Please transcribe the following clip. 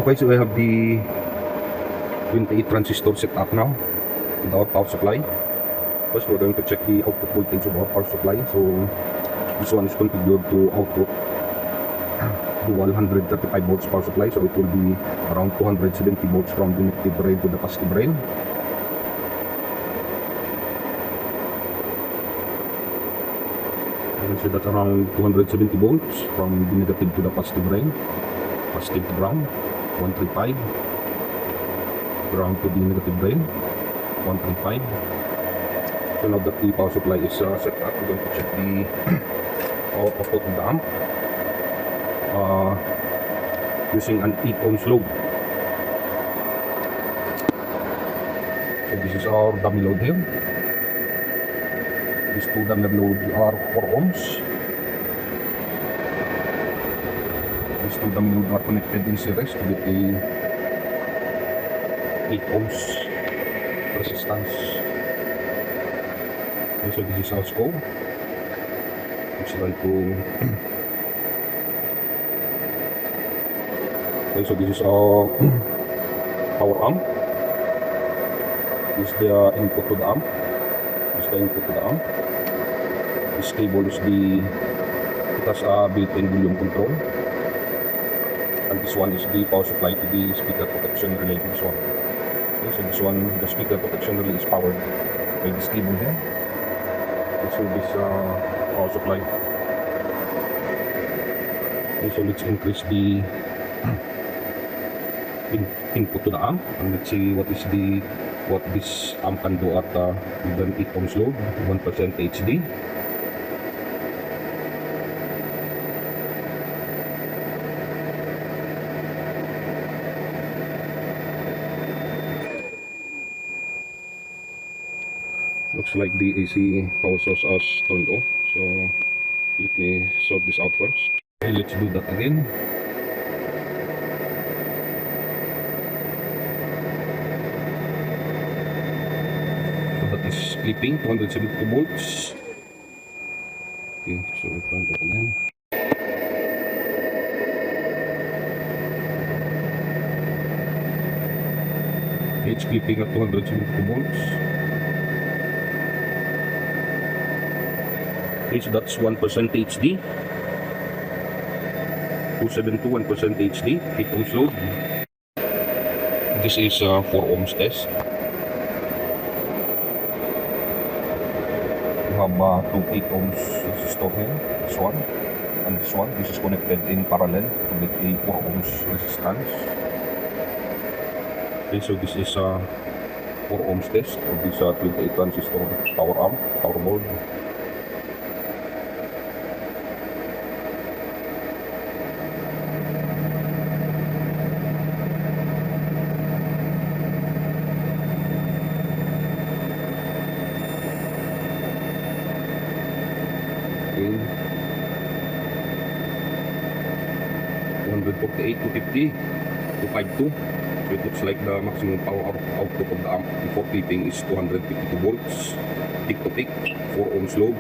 Okay, so I have the 28 transistor set up now with our power supply. First, we're going to check the output voltage of our power supply. So this one is configured to output the 135 volts power supply. So it will be around 270 volts from the negative rail to the positive rail. So that's around 270 volts from the negative to the positive rail. Positive to ground, 135. Ground to the negative rail, 135. So now that the power supply is set up, we're going to check the output of the amp using an 8 ohms load. So this is our dummy load here. These two dummy loads are 4 ohms. These two dummy loads are connected in series with a 8 ohms resistance. Okay, so this is our scope. Let's run to okay, so this is our power amp. This is the input to the amp. This is the input to the amp. This cable is it has a built-in volume control. And this one is the power supply to the speaker protection relay. This one. Okay, so this one, the speaker protection relay is powered by this cable here. Okay, so this power supply. Okay, so let's increase the input to the amp, and let's see what this amp can do at with an 8 ohms load, 1% HD. Looks like the AC power source is turned off, so let me sort this out first. Okay, let's do that again. So that is clipping 270 volts. Okay, so we turn that again. Okay, it's clipping at 270 volts. Okay, so that's 1% HD. 272, 1% HD, 8 ohms load. This is 4 ohms test. We have two 8 ohms resistor here, this one and this one. This is connected in parallel with a 4 ohms resistance. Okay, so this is 4 ohms test of this 28 transistor power amp, power board. Okay. 248 to 50 to 52. So it looks like the maximum power output of the amp before clipping is 252 volts, peak to peak, 4 ohms load.